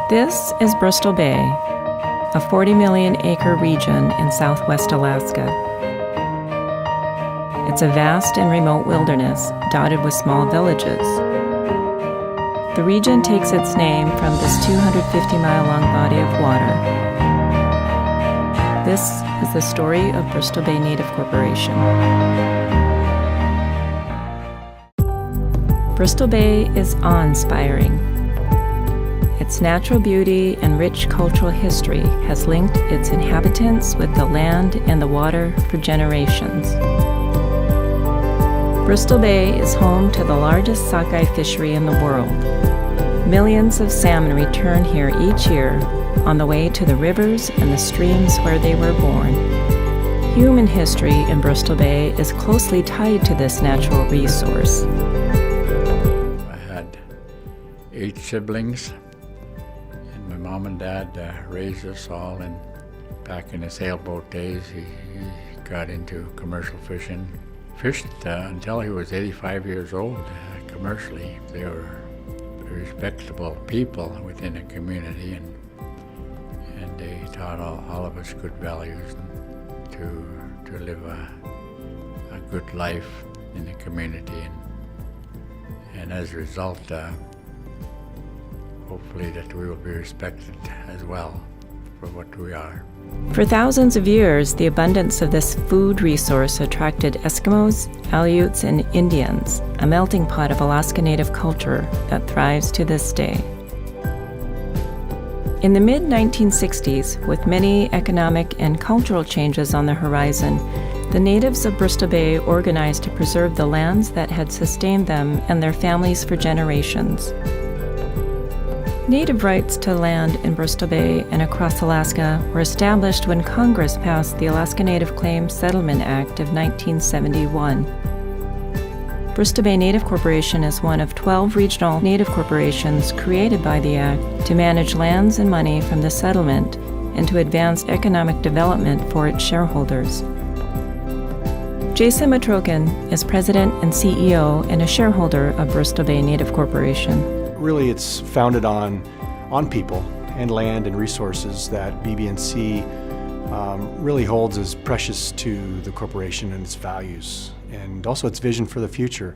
This is Bristol Bay, a 40 million acre region in southwest Alaska. It's a vast and remote wilderness dotted with small villages. The region takes its name from this 250-mile-long body of water. This is the story of Bristol Bay Native Corporation. Bristol Bay is awe-inspiring. Its natural beauty and rich cultural history has linked its inhabitants with the land and the water for generations. Bristol Bay is home to the largest sockeye fishery in the world. Millions of salmon return here each year on the way to the rivers and the streams where they were born. Human history in Bristol Bay is closely tied to this natural resource. I had 8 siblings. My mom and dad raised us all, and back in the sailboat days, he got into commercial fishing. Fished until he was 85 years old commercially. They were respectable people within the community, and they taught all of us good values to live a good life in the community. And as a result, hopefully that we will be respected as well for what we are. For thousands of years, the abundance of this food resource attracted Eskimos, Aleuts, and Indians, a melting pot of Alaska Native culture that thrives to this day. In the mid-1960s, with many economic and cultural changes on the horizon, the natives of Bristol Bay organized to preserve the lands that had sustained them and their families for generations. Native rights to land in Bristol Bay and across Alaska were established when Congress passed the Alaska Native Claims Settlement Act of 1971. Bristol Bay Native Corporation is one of 12 regional native corporations created by the Act to manage lands and money from the settlement and to advance economic development for its shareholders. Jason Matrokin is president and CEO and a shareholder of Bristol Bay Native Corporation. Really, it's founded on people and land and resources that BBNC really holds as precious to the corporation and its values, and also its vision for the future.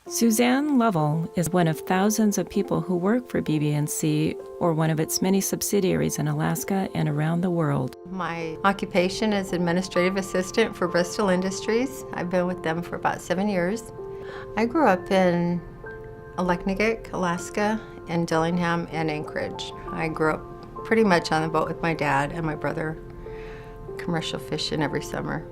Suzanne Lovell is one of thousands of people who work for BBNC or one of its many subsidiaries in Alaska and around the world. My occupation is administrative assistant for Bristol Industries. I've been with them for about 7 years. I grew up in Aleknagik, Alaska, and Dillingham and Anchorage. I grew up pretty much on the boat with my dad and my brother, commercial fishing every summer.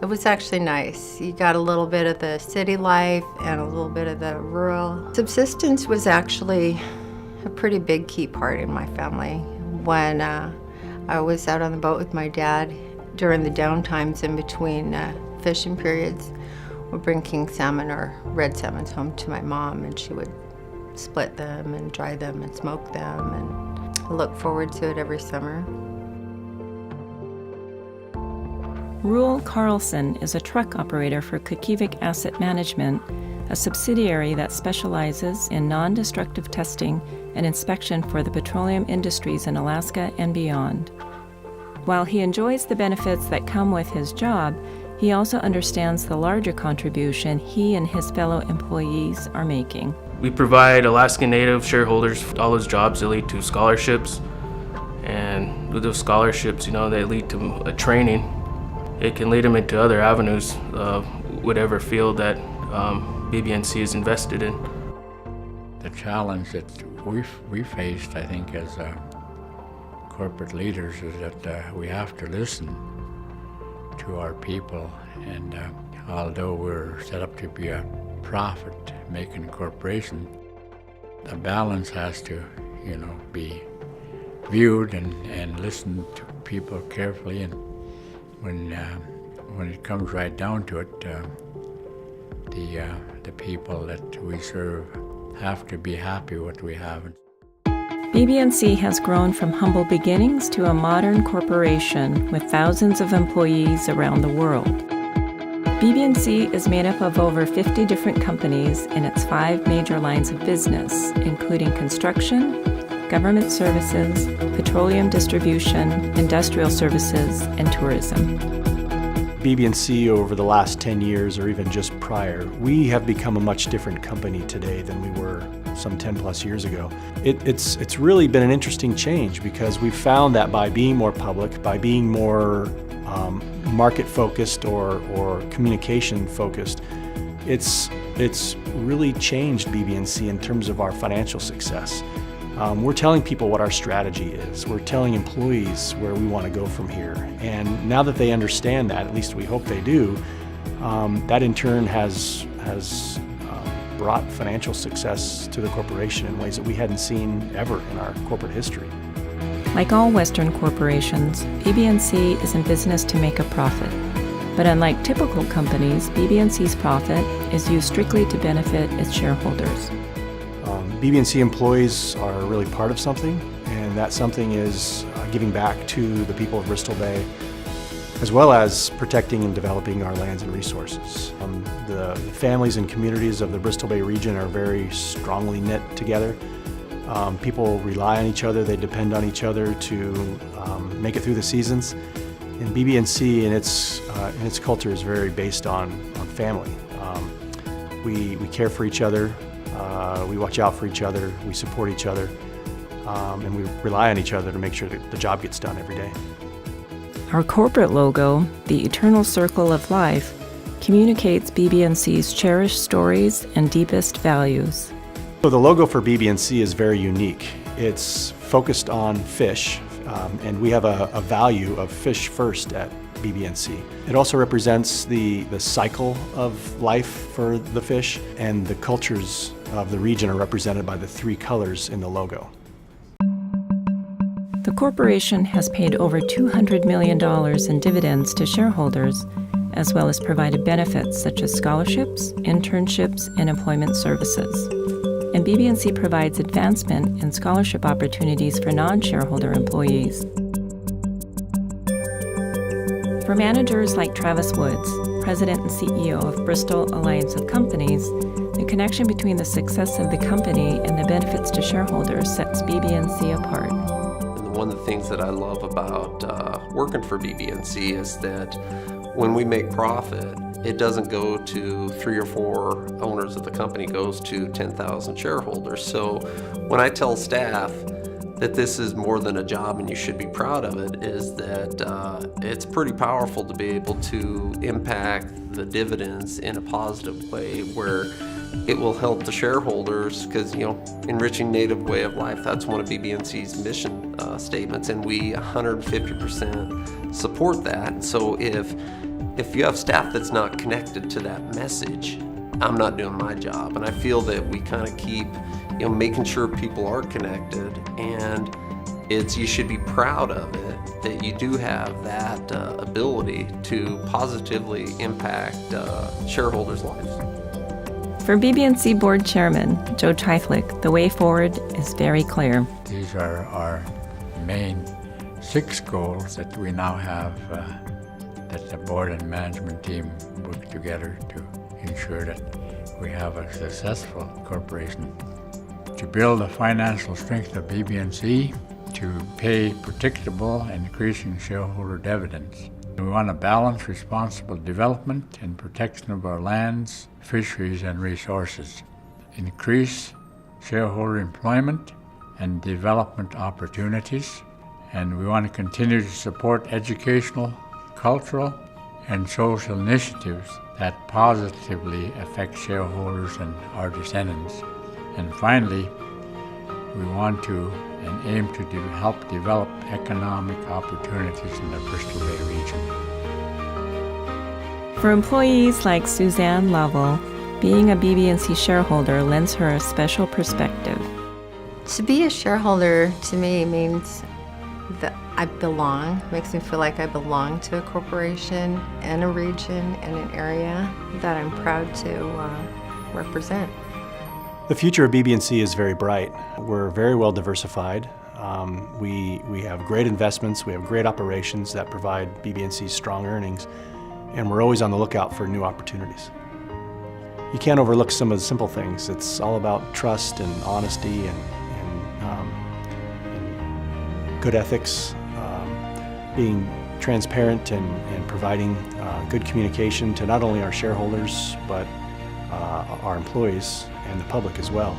It was actually nice. You got a little bit of the city life and a little bit of the rural. Subsistence was actually a pretty big key part in my family. When I was out on the boat with my dad during the down times in between fishing periods, would bring king salmon or red salmons home to my mom, and she would split them and dry them and smoke them, and I look forward to it every summer. Roel Carlson is a truck operator for Kukivik Asset Management, a subsidiary that specializes in non-destructive testing and inspection for the petroleum industries in Alaska and beyond. While he enjoys the benefits that come with his job, he also understands the larger contribution he and his fellow employees are making. We provide Alaska Native shareholders all those jobs that lead to scholarships, and with those scholarships, they lead to a training. It can lead them into other avenues, whatever field that BBNC is invested in. The challenge that we faced, I think, as corporate leaders is that we have to listen to our people, and although we're set up to be a profit-making corporation, the balance has to, be viewed and listened to people carefully. And when it comes right down to it, the people that we serve have to be happy with what we have. BBNC has grown from humble beginnings to a modern corporation with thousands of employees around the world. BBNC is made up of over 50 different companies in its 5 major lines of business, including construction, government services, petroleum distribution, industrial services, and tourism. BBNC over the last 10 years or even just prior, we have become a much different company today than we were some 10 plus years ago. It's really been an interesting change because we've found that by being more public, by being more market focused or communication focused, it's really changed BBNC in terms of our financial success. We're telling people what our strategy is. We're telling employees where we want to go from here. And now that they understand that, at least we hope they do, that in turn has brought financial success to the corporation in ways that we hadn't seen ever in our corporate history. Like all Western corporations, BBNC is in business to make a profit. But unlike typical companies, BBNC's profit is used strictly to benefit its shareholders. BBNC employees are really part of something, and that something is giving back to the people of Bristol Bay, as well as protecting and developing our lands and resources. The families and communities of the Bristol Bay region are very strongly knit together. People rely on each other, they depend on each other to make it through the seasons. And BBNC and its culture is very based on family. We care for each other, we watch out for each other, we support each other, and we rely on each other to make sure that the job gets done every day. Our corporate logo, the Eternal Circle of Life, communicates BBNC's cherished stories and deepest values. So the logo for BBNC is very unique. It's focused on fish, and we have a value of fish first at BBNC. It also represents the cycle of life for the fish, and the cultures of the region are represented by the three colors in the logo. The corporation has paid over $200 million in dividends to shareholders, as well as provided benefits such as scholarships, internships, and employment services. And BBNC provides advancement and scholarship opportunities for non-shareholder employees. For managers like Travis Woods, President and CEO of Bristol Alliance of Companies, the connection between the success of the company and the benefits to shareholders sets BBNC apart. One of the things that I love about working for BBNC is that when we make profit, it doesn't go to 3 or 4 owners of the company, it goes to 10,000 shareholders. So when I tell staff that this is more than a job and you should be proud of it, is that it's pretty powerful to be able to impact the dividends in a positive way where it will help the shareholders, because enriching native way of life, that's one of BBNC's mission statements, and we 150% support that. So if you have staff that's not connected to that message, I'm not doing my job. And I feel that we kind of keep making sure people are connected, and you should be proud of it, that you do have that ability to positively impact shareholders' lives. For BBNC Board Chairman Joe Teiflich, the way forward is very clear. These are our main 6 goals that we now have, that the board and management team work together to ensure that we have a successful corporation. To build the financial strength of BBNC, to pay predictable and increasing shareholder dividends. We want to balance responsible development and protection of our lands, fisheries, and resources, increase shareholder employment and development opportunities, and we want to continue to support educational, cultural, and social initiatives that positively affect shareholders and our descendants. And finally, we want to and aim to help develop economic opportunities in the Bristol Bay region. For employees like Suzanne Lovell, being a BBNC shareholder lends her a special perspective. To be a shareholder to me means that I belong, makes me feel like I belong to a corporation and a region and an area that I'm proud to represent. The future of BBNC is very bright. We're very well diversified. We have great investments, we have great operations that provide BBNC strong earnings, and we're always on the lookout for new opportunities. You can't overlook some of the simple things. It's all about trust and honesty and good ethics, being transparent and providing good communication to not only our shareholders but our employees and the public as well.